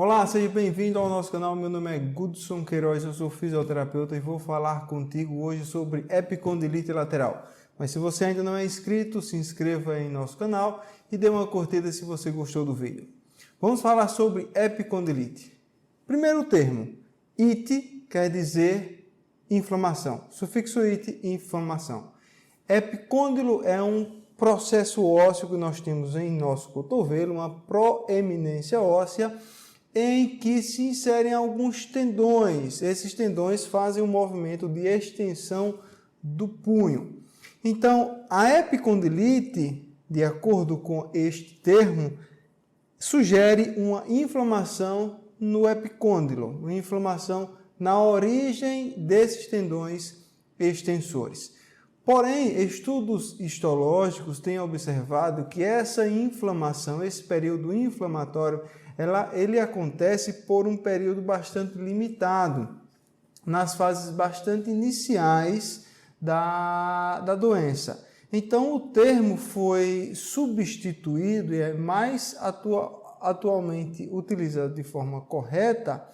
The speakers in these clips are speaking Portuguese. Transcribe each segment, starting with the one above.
Olá, seja bem-vindo ao nosso canal. Meu nome é Gudson Queiroz, eu sou fisioterapeuta e vou falar contigo hoje sobre epicondilite lateral. Mas se você ainda não é inscrito, se inscreva em nosso canal e dê uma curtida se você gostou do vídeo. Vamos falar sobre epicondilite. Primeiro termo, ite quer dizer inflamação. Sufixo ite, inflamação. Epicôndilo é um processo ósseo que nós temos em nosso cotovelo, uma proeminência óssea, em que se inserem alguns tendões. Esses tendões fazem um movimento de extensão do punho. Então, a epicondilite, de acordo com este termo, sugere uma inflamação no epicôndilo, uma inflamação na origem desses tendões extensores. Porém, estudos histológicos têm observado que essa inflamação, esse período inflamatório, ele acontece por um período bastante limitado, nas fases bastante iniciais da doença. Então, o termo foi substituído e é mais atualmente utilizado de forma correta,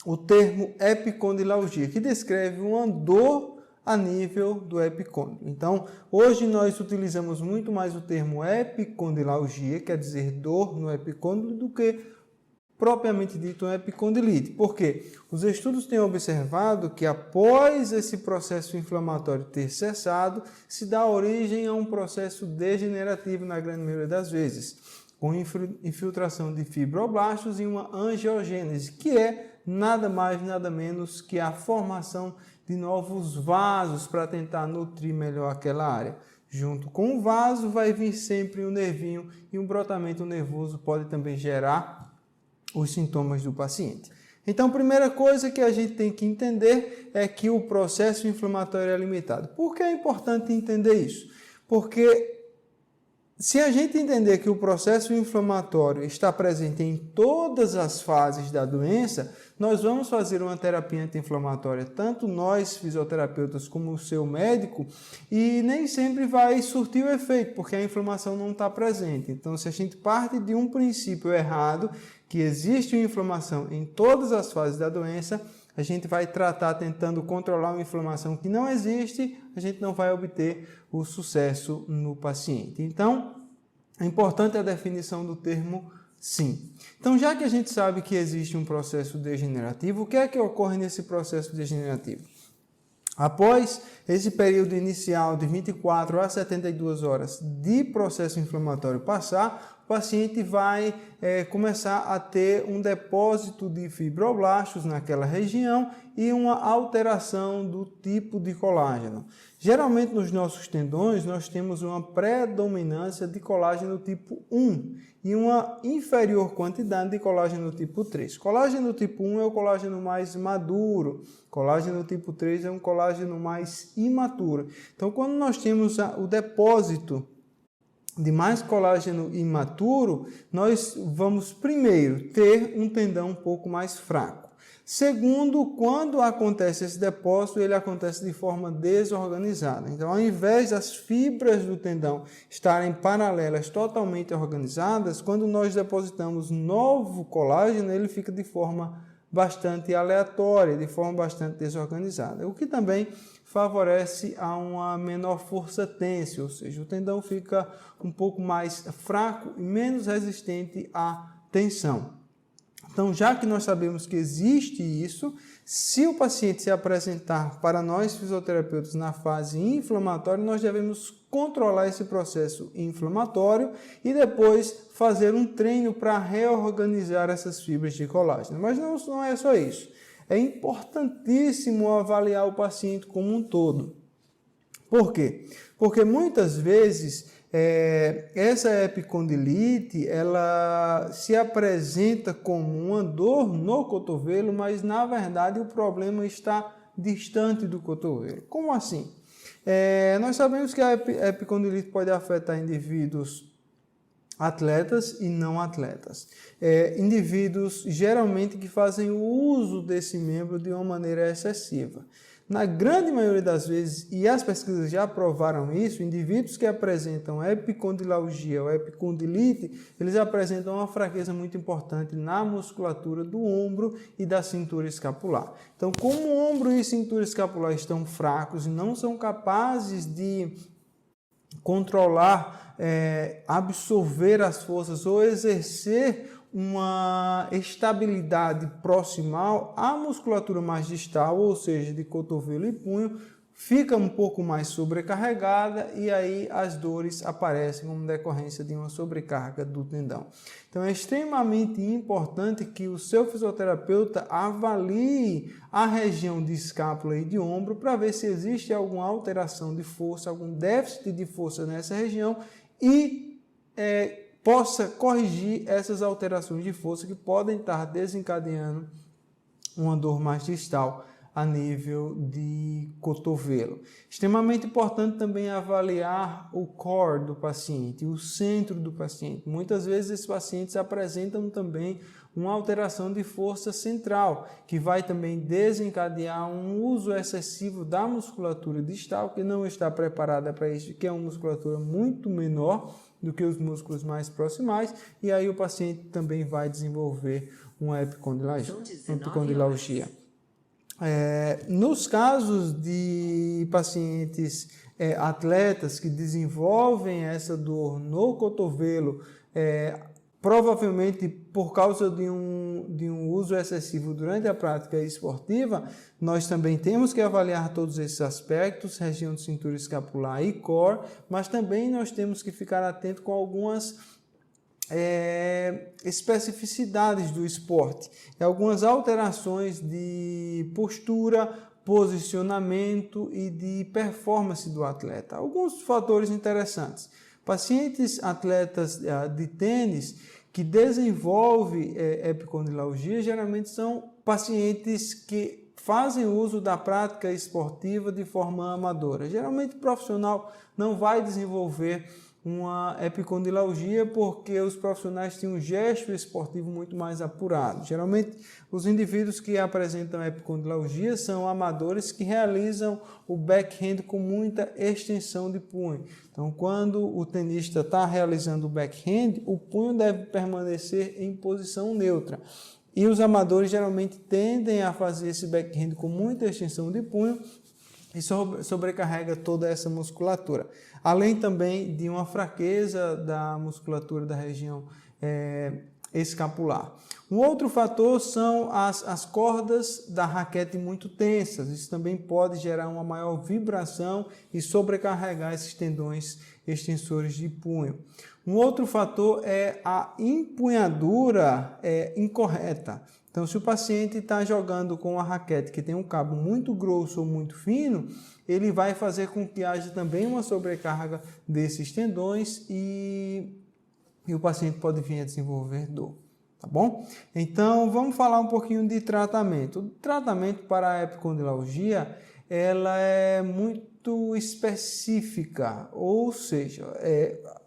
o termo epicondilalgia, que descreve uma dor a nível do epicôndilo. Então, hoje nós utilizamos muito mais o termo epicondilalgia, quer dizer dor no epicôndilo, do que propriamente dito uma epicondilite. Por quê? Os estudos têm observado que após esse processo inflamatório ter cessado, se dá origem a um processo degenerativo na grande maioria das vezes, com infiltração de fibroblastos e uma angiogênese, que é nada mais, nada menos que a formação de novos vasos para tentar nutrir melhor aquela área. Junto com o vaso vai vir sempre um nervinho e um brotamento nervoso pode também gerar os sintomas do paciente. Então, a primeira coisa que a gente tem que entender é que o processo inflamatório é limitado. Por que é importante entender isso? Porque se a gente entender que o processo inflamatório está presente em todas as fases da doença, nós vamos fazer uma terapia anti-inflamatória, tanto nós fisioterapeutas como o seu médico, e nem sempre vai surtir o efeito, porque a inflamação não está presente. Então, se a gente parte de um princípio errado, que existe uma inflamação em todas as fases da doença, a gente vai tratar tentando controlar uma inflamação que não existe, a gente não vai obter o sucesso no paciente. Então, é importante a definição do termo sim. Então, já que a gente sabe que existe um processo degenerativo, o que é que ocorre nesse processo degenerativo? Após esse período inicial de 24 a 72 horas de processo inflamatório passar, o paciente vai começar a ter um depósito de fibroblastos naquela região e uma alteração do tipo de colágeno. Geralmente nos nossos tendões nós temos uma predominância de colágeno tipo 1 e uma inferior quantidade de colágeno tipo 3. Colágeno tipo 1 é o colágeno mais maduro, colágeno tipo 3 é um colágeno mais imaturo. Então, quando nós temos o depósito de mais colágeno imaturo, nós vamos primeiro ter um tendão um pouco mais fraco. Segundo, quando acontece esse depósito, ele acontece de forma desorganizada. Então, ao invés das fibras do tendão estarem paralelas, totalmente organizadas, quando nós depositamos novo colágeno, ele fica de forma bastante aleatória, de forma bastante desorganizada, o que também favorece a uma menor força tênsio, ou seja, o tendão fica um pouco mais fraco e menos resistente à tensão. Então, já que nós sabemos que existe isso, se o paciente se apresentar para nós fisioterapeutas na fase inflamatória, nós devemos controlar esse processo inflamatório e depois fazer um treino para reorganizar essas fibras de colágeno. Mas não é só isso. É importantíssimo avaliar o paciente como um todo. Por quê? Porque muitas vezes essa epicondilite ela se apresenta como uma dor no cotovelo, mas na verdade o problema está distante do cotovelo. Como assim? Nós sabemos que a epicondilite pode afetar indivíduos atletas e não atletas. Indivíduos geralmente que fazem o uso desse membro de uma maneira excessiva. Na grande maioria das vezes, e as pesquisas já provaram isso, indivíduos que apresentam epicondilalgia ou epicondilite, eles apresentam uma fraqueza muito importante na musculatura do ombro e da cintura escapular. Então, como o ombro e cintura escapular estão fracos e não são capazes de controlar, absorver as forças ou exercer uma estabilidade proximal, a musculatura mais distal, ou seja, de cotovelo e punho, fica um pouco mais sobrecarregada e aí as dores aparecem como decorrência de uma sobrecarga do tendão. Então é extremamente importante que o seu fisioterapeuta avalie a região de escápula e de ombro para ver se existe alguma alteração de força, algum déficit de força nessa região e possa corrigir essas alterações de força que podem estar desencadeando uma dor mais distal a nível de cotovelo. Extremamente importante também avaliar o core do paciente, o centro do paciente. Muitas vezes esses pacientes apresentam também uma alteração de força central, que vai também desencadear um uso excessivo da musculatura distal, que não está preparada para isso, que é uma musculatura muito menor do que os músculos mais proximais, e aí o paciente também vai desenvolver uma epicondilalgia. Nos casos de pacientes atletas que desenvolvem essa dor no cotovelo, provavelmente por causa de um uso excessivo durante a prática esportiva, nós também temos que avaliar todos esses aspectos, região de cintura escapular e core, mas também nós temos que ficar atento com algumas especificidades do esporte, algumas alterações de postura, posicionamento e de performance do atleta. Alguns fatores interessantes. Pacientes atletas de tênis que desenvolvem epicondilalgia geralmente são pacientes que fazem uso da prática esportiva de forma amadora. Geralmente o profissional não vai desenvolver uma epicondilalgia porque os profissionais têm um gesto esportivo muito mais apurado. Geralmente, os indivíduos que apresentam epicondilalgia são amadores que realizam o backhand com muita extensão de punho. Então, quando o tenista está realizando o backhand, o punho deve permanecer em posição neutra. E os amadores geralmente tendem a fazer esse backhand com muita extensão de punho e sobrecarrega toda essa musculatura. Além também de uma fraqueza da musculatura da região escapular. Um outro fator são as cordas da raquete muito tensas. Isso também pode gerar uma maior vibração e sobrecarregar esses tendões extensores de punho. Um outro fator é a empunhadura incorreta. Então, se o paciente está jogando com uma raquete que tem um cabo muito grosso ou muito fino, ele vai fazer com que haja também uma sobrecarga desses tendões e o paciente pode vir a desenvolver dor, tá bom? Então, vamos falar um pouquinho de tratamento. O tratamento para a epicondilalgia, ela é muito específica, ou seja,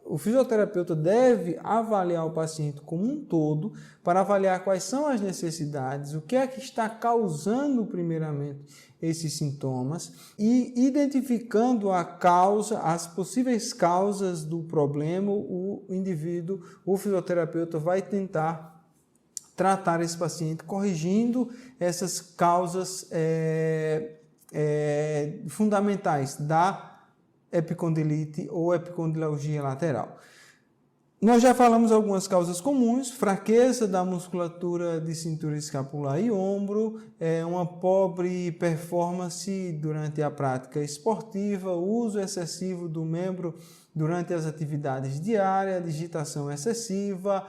o fisioterapeuta deve avaliar o paciente como um todo para avaliar quais são as necessidades, o que é que está causando primeiramente esses sintomas e identificando a causa, as possíveis causas do problema, o indivíduo, o fisioterapeuta vai tentar tratar esse paciente corrigindo essas causas fundamentais da epicondilite ou epicondilalgia lateral. Nós já falamos algumas causas comuns: fraqueza da musculatura de cintura escapular e ombro, uma pobre performance durante a prática esportiva, uso excessivo do membro durante as atividades diárias, digitação excessiva,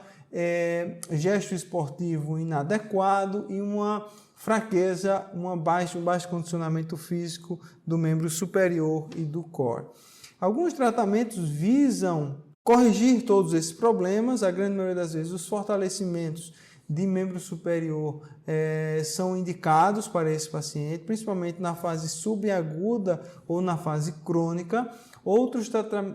gesto esportivo inadequado e uma fraqueza, um baixo condicionamento físico do membro superior e do core. Alguns tratamentos visam corrigir todos esses problemas. A grande maioria das vezes os fortalecimentos de membro superior são indicados para esse paciente, principalmente na fase subaguda ou na fase crônica. Outros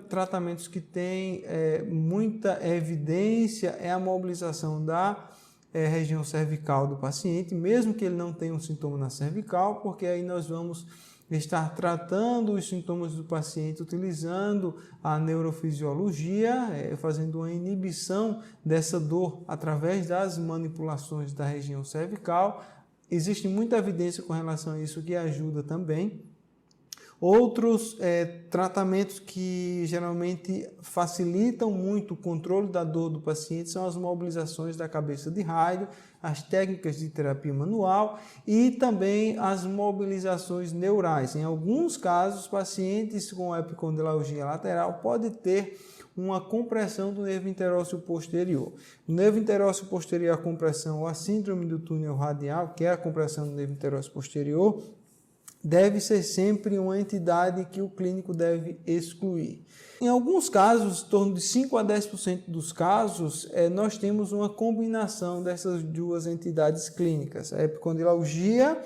tratamentos que têm muita evidência é a mobilização da região cervical do paciente, mesmo que ele não tenha um sintoma na cervical, porque aí nós vamos estar tratando os sintomas do paciente utilizando a neurofisiologia, fazendo uma inibição dessa dor através das manipulações da região cervical. Existe muita evidência com relação a isso que ajuda também. Outros tratamentos que geralmente facilitam muito o controle da dor do paciente são as mobilizações da cabeça de rádio, as técnicas de terapia manual e também as mobilizações neurais. Em alguns casos, pacientes com epicondilalgia lateral podem ter uma compressão do nervo interósseo posterior. O nervo interósseo posterior, a compressão ou a síndrome do túnel radial, que é a compressão do nervo interósseo posterior, deve ser sempre uma entidade que o clínico deve excluir. Em alguns casos, em torno de 5 a 10% dos casos, nós temos uma combinação dessas duas entidades clínicas, a epicondilalgia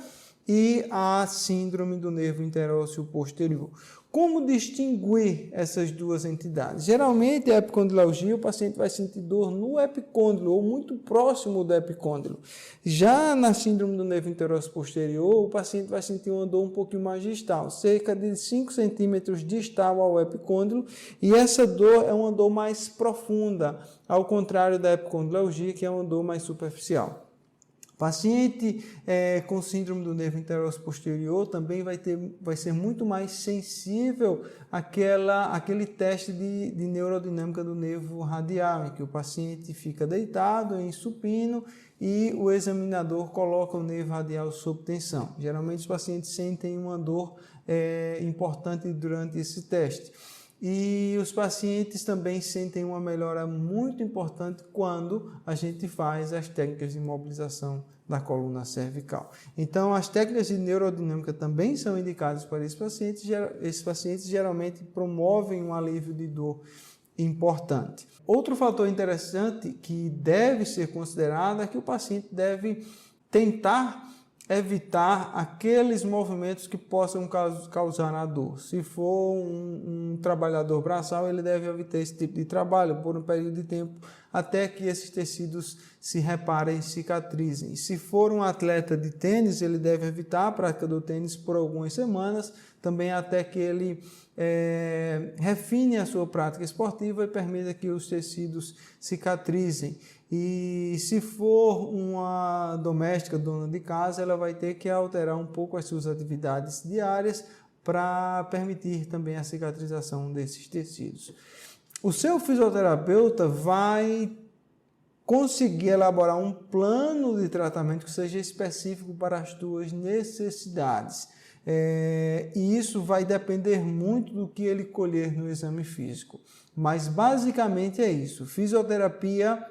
e a síndrome do nervo interósseo posterior. Como distinguir essas duas entidades? Geralmente, a epicondilalgia, o paciente vai sentir dor no epicôndilo ou muito próximo do epicôndilo. Já na síndrome do nervo interósseo posterior, o paciente vai sentir uma dor um pouquinho mais distal, cerca de 5 centímetros distal ao epicôndilo, e essa dor é uma dor mais profunda, ao contrário da epicondilalgia, que é uma dor mais superficial. Paciente com síndrome do nervo interósseo posterior também vai ser muito mais sensível àquele teste de neurodinâmica do nervo radial, em que o paciente fica deitado em supino e o examinador coloca o nervo radial sob tensão. Geralmente os pacientes sentem uma dor importante durante esse teste. E os pacientes também sentem uma melhora muito importante quando a gente faz as técnicas de mobilização da coluna cervical. Então, as técnicas de neurodinâmica também são indicadas para esses pacientes. Esses pacientes geralmente promovem um alívio de dor importante. Outro fator interessante que deve ser considerado é que o paciente deve tentar evitar aqueles movimentos que possam causar a dor. Se for um trabalhador braçal, ele deve evitar esse tipo de trabalho por um período de tempo até que esses tecidos se reparem e cicatrizem. Se for um atleta de tênis, ele deve evitar a prática do tênis por algumas semanas, também até que ele refine a sua prática esportiva e permita que os tecidos cicatrizem. E se for uma doméstica, dona de casa, ela vai ter que alterar um pouco as suas atividades diárias para permitir também a cicatrização desses tecidos. O seu fisioterapeuta vai conseguir elaborar um plano de tratamento que seja específico para as suas necessidades. E isso vai depender muito do que ele colher no exame físico. Mas basicamente é isso. Fisioterapia,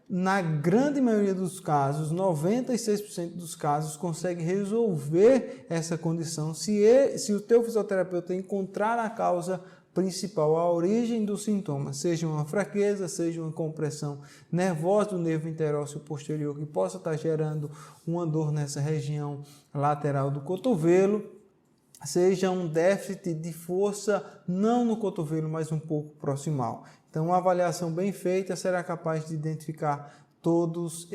na grande maioria dos casos, 96% dos casos, consegue resolver essa condição se o teu fisioterapeuta encontrar a causa principal, a origem do sintoma, seja uma fraqueza, seja uma compressão nervosa do nervo interósseo posterior que possa estar gerando uma dor nessa região lateral do cotovelo, seja um déficit de força, não no cotovelo, mas um pouco proximal. Então, uma avaliação bem feita será capaz de identificar todas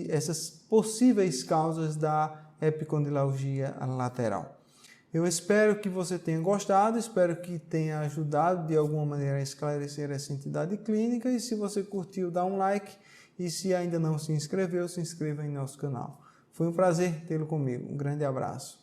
essas possíveis causas da epicondilalgia lateral. Eu espero que você tenha gostado, espero que tenha ajudado de alguma maneira a esclarecer essa entidade clínica, e se você curtiu, dá um like, e se ainda não se inscreveu, se inscreva em nosso canal. Foi um prazer tê-lo comigo. Um grande abraço.